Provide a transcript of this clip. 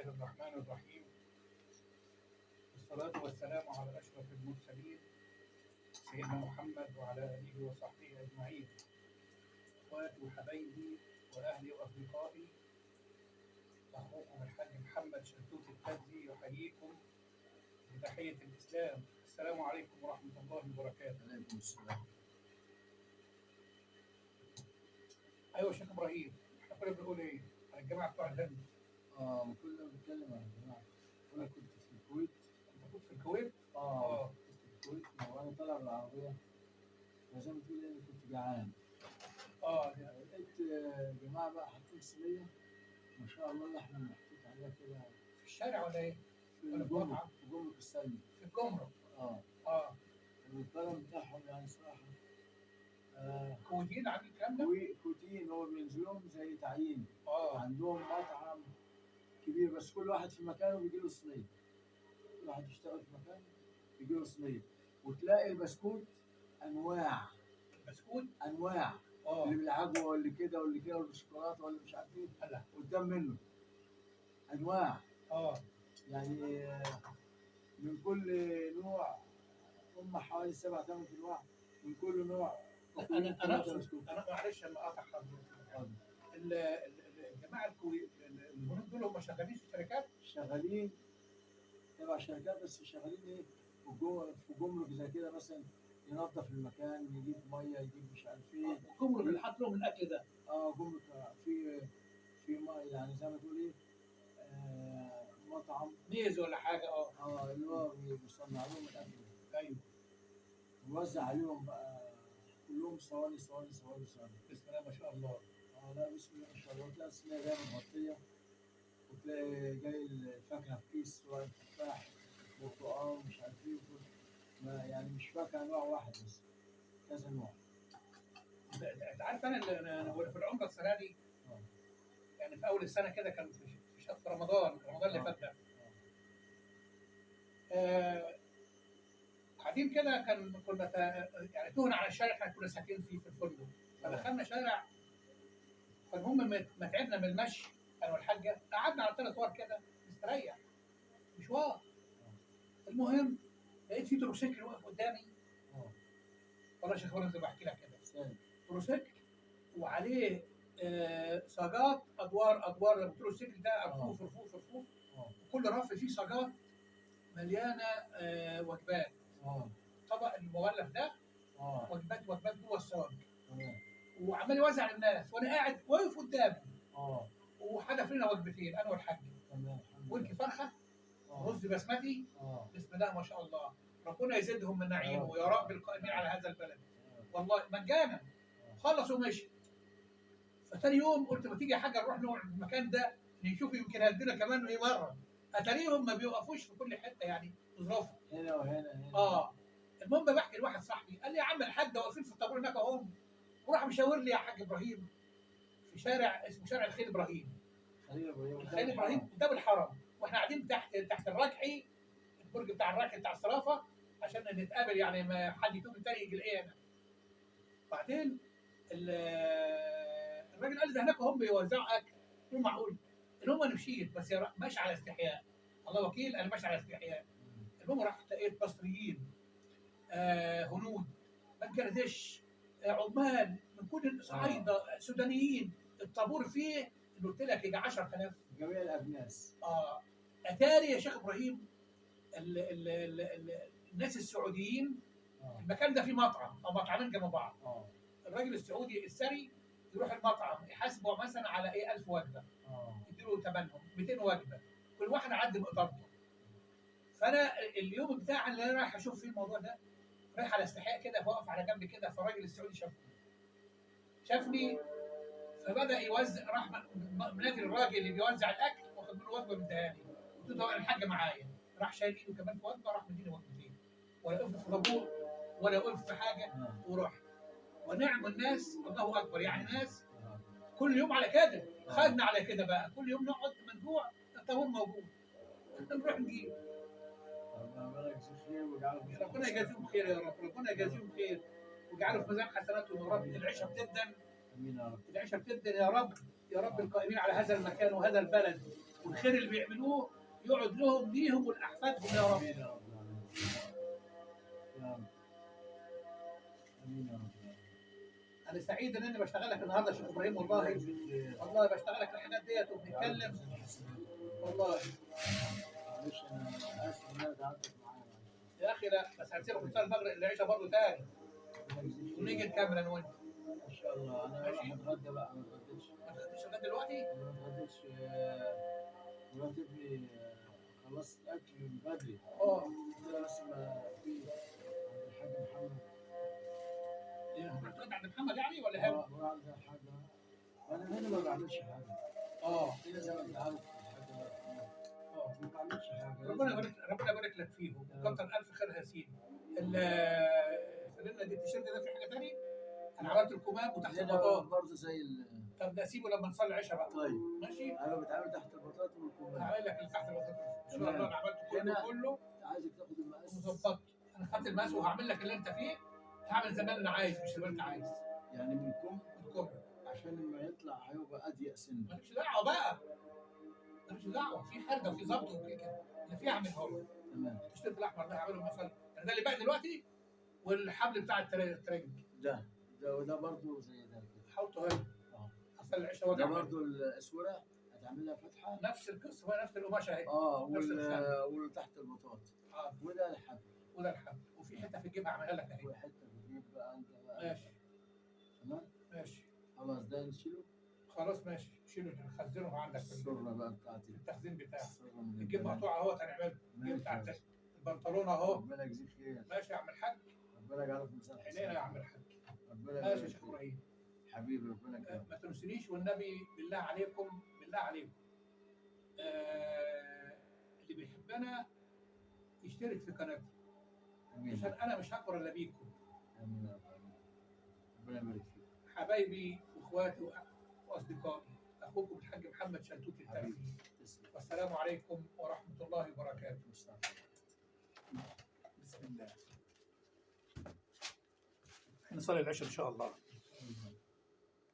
الرحمن الرحيم، والصلاة والسلام على أشرف المرسلين سيدنا محمد وعلى آله وصحبه أجمعين. إخواتي وحبايبي وأهلي وأصدقائي، أخوكم الحاج محمد شلتوت التبزي يحييكم بتحية الإسلام. السلام عليكم ورحمة الله وبركاته. عليكم السلام. أيوة يا شيخ إبراهيم، إحنا كنا بنقول إيه؟ عن الجماعة بتوع الهند. كنا بنتكلم عن الجماعة. أنا كنت في الكويت. أنت كنت في الكويت؟ كنت في الكويت وأنا طالع بالعربية، فزي ما تقول أنا كنت جعان. لقيت جماعة بقى حاطين صينية ما شاء الله اللحمة محطوط عليها كده. في الشارع ولا إيه؟ في ولا في الجمرك، مطعم؟ في جمرك السلمي. في الجمرة. اه والكرم بتاعهم يعني صراحة. كويتيين عاملين الكلام ده؟ كويتيين، هو بينزلوهم زي تعيين. آه عندهم مطعم كبير بس كل واحد في مكانه بيجي له صينية. كل واحد يشتغل في مكانه بيجي له صينية. وتلاقي البسكوت أنواع. البسكوت؟ أنواع. اللي بالعجوة واللي كده واللي كده واللي بالشوكولاتة واللي مش عارف إيه. هلا قدام منه أنواع. يعني من كل نوع هم حوالي 7-8 أنواع من كل نوع. انا اقصد، انا معلش لما اقطع حضرتك، الجماعه الهنود دول هم شغالين في شركات؟ شغالين تبع شركات، بس شغالين ايه في جمرك زي كده مثلا، ينظف المكان، يجيب ميه، يجيب مش عارف ايه. الجمرك اللي حاط لهم الاكل ده؟ جمرك. في يعني زي ما تقول ايه، مطعم ميز ولا حاجه. اللي هو بيصنع لهم الاكل. ايوه. ووزع عليهم بقى كلهم صواني صواني صواني صواني. بسم الله ما شاء الله. لا بسم الله ما شاء الله. تلاقي الصينيه جايه متغطيه، وتلاقي جاي الفاكهه في كيس، سواء تفاح برتقال مش عارف ايه ما يعني مش فاكهه نوع واحد بس، كذا نوع. انت عارف انا في العمره السنه دي، يعني في اول السنه كده كان في شهر رمضان اللي فات ده، قاعدين كده كنا يعني تهنا على الشارع احنا كنا ساكنين فيه في الفندق، فدخلنا شارع. فالمهم ما تعبنا من المشي انا والحاجه، قعدنا على 3 ادوار كده نستريح مشوار. المهم لقيت في تروسيكل واقف قدامي. والله يا شيخ انا بحكي لك كده، تروسيكل وعليه صاجات ادوار. التروسيكل ده رفوف رفوف رفوف، وكل رف فيه صاجات مليانه وجبات. طبق المغلف ده وجبات جوه الصاج، وعمال يوزع للناس وانا قاعد واقف قدامي. وحدف لنا وجبتين انا والحاج، ورك فرخه، رز بسمتي. بسم الله ما شاء الله، ربنا يزيدهم من نعيمه ويا رب القائمين على هذا البلد، والله مجانا. خلص ومشي. فتاني يوم قلت ما تيجي يا حاجه نروح نقعد في المكان ده نشوف يمكن هدينا كمان ايه مره. اتاريهم ما بيوقفوش في كل حته، يعني ظروفهم هنا وهنا. المهم بحكي لواحد صاحبي قال لي يا عم الحاج ده واقفين في الطابور هناك اهم. وراح مشاور لي يا حاج ابراهيم في شارع اسمه شارع الخليل ابراهيم. الخليل ابراهيم قدام الحرم، واحنا قاعدين تحت الركحي، البرج بتاع الركحي بتاع الصرافه، عشان نتقابل يعني ما حد يتوب التاني يجي يلاقينا. بعدين الراجل قال لي ده هناك هم بيوزعوا اكل. قلت له معقول؟ ان هم مشيت بس ماشي على استحياء، الله وكيل انا ماشي على استحياء. المهم رحت لقيت مصريين، هنود، بنجلاديش، عمال من كل الصعايده، سودانيين. الطابور فيه اللي قلت لك يجي 10,000 جميع الاجناس. اتاري يا شيخ ابراهيم الناس السعوديين. المكان ده فيه مطعم او مطعمين جنب بعض. الراجل السعودي الثري يروح المطعم يحاسبه مثلا على 1000 وجبه، يديله ثمنهم 200 وجبه، كل واحد عد مقدارته. فانا اليوم بتاع اللي انا رايح اشوف فيه الموضوع ده، رايح على استحياء كده، فوقف على جنب كده، فالراجل السعودي شافني فبدا يوزع. راح منادي الراجل اللي بيوزع الاكل واخد منه وجبه مديها لي. قلت له طبعا الحاجه معايا. راح شايل ايده كمان في وجبه، راح مديني وجبتين، ولا وقفت في طابور ولا وقفت في حاجه، ورحت. ونعم الناس الله اكبر، يعني ناس كل يوم على كده، خدنا على كده بقى، كل يوم نقعد من جوع الطابور موجود نروح نجيب. ربنا يجازيهم خير يا رب، ربنا يجازيهم خير ويجعله في ميزان حسناتهم يا رب. العيشه بتدن، العيشه بتدن يا رب، يا رب القائمين على هذا المكان وهذا البلد والخير اللي بيعملوه يقعد لهم ليهم ولاحفادهم يا رب. امين يا رب العالمين. يا رب. امين يا رب العالمين. انا سعيد ان انا بشتغلك النهارده يا شيخ ابراهيم، والله والله بشتغلك الحاجات ديت وبنتكلم والله. معلش انا اسف ان انا تعبتك معايا. يا اخي لا، بس هنسيبك نصلي المغرب العشاء برضه تاني ونيجي نكمل انا وانت. ان شاء الله. انا ماشي. راح اتغدى بقى، ما اتغديتش. ما تخدش لغايه دلوقتي؟ ما اتغديتش. مرات ابني خلصت الاكل من بدري. اه قلت لها بس ما في عند الحاج محمد. رحت عند محمد يعني ولا هنا؟ اه عند الحاج. انا هنا ما بعملش حاجه. هنا زي ما انت عارف الحاج ما بعملش حاجه. ربنا يبارك لك فيهم وكتر الف خير يا سيدي. الفانلة دي التيشيرت ده في حاجه ثانيه؟ انا عملت الكمام وتحت هنا البطاط. برضه زي طب ده اسيبه لما نصلي العشاء بقى. طيب ماشي؟ انا بتعامل تحت البطاطا والكمام. هعمل لك اللي تحت البطاط ان شاء الله. انا عملت هنا كله عايزك تاخد المقاس وظبطت. انا خدت المقاس وهعمل لك اللي انت فيه. هعمل زي ما انا عايز مش زي ما انت عايز. يعني من كم الكم عشان لما يطلع هيبقى اضيق سنه. مالكش دعوه بقى. مالكش دعوه، في حرده وفي ظبط وفي كده. اللي فيه هعمله لك. تمام. التيشيرت الاحمر ده هعمله مثلا ده اللي باقي دلوقتي، والحبل بتاع الترنج ده برضه زي ده كده. حاولته هنا. اصل العشاء ده وجع. برضه الاسوره هتعمل لها فتحه. نفس القصه بقى، نفس القماشه اهي. وتحت البطاط. حاضر. وده الحبل. وده الحبل، وفي حته في الجيب هعملها لك اهي. وحته في الجيب بقى انت بقى. ماشي. تمام. ماشي. خلاص ده نشيله. خلاص ماشي، شيله خزنه عندك في السره بقى بتاعتي. التخزين بتاعك. السره من الجيب مقطوع اهو هنعمله. الجيب بتاع البنطلون اهو. ربنا يجزيك خير. ماشي يا عم الحاج. ربنا يجعله في ميزان عينينا يا عم الحاج. ربنا ماشي يا يبارك شيخ فيك. ابراهيم. حبيبي ربنا يكرمك. ما تنسونيش والنبي، بالله عليكم بالله عليكم. اللي بيحبنا يشترك في قناتي. امين. عشان انا مش هكبر الا بيكم. امين يا رب العالمين. ربنا يبارك فيك. حبايبي واخواتي واصدقائي، اخوكم الحاج محمد شلتوت التربي. والسلام عليكم ورحمه الله وبركاته. بسم الله. نصلي العشاء ان شاء الله.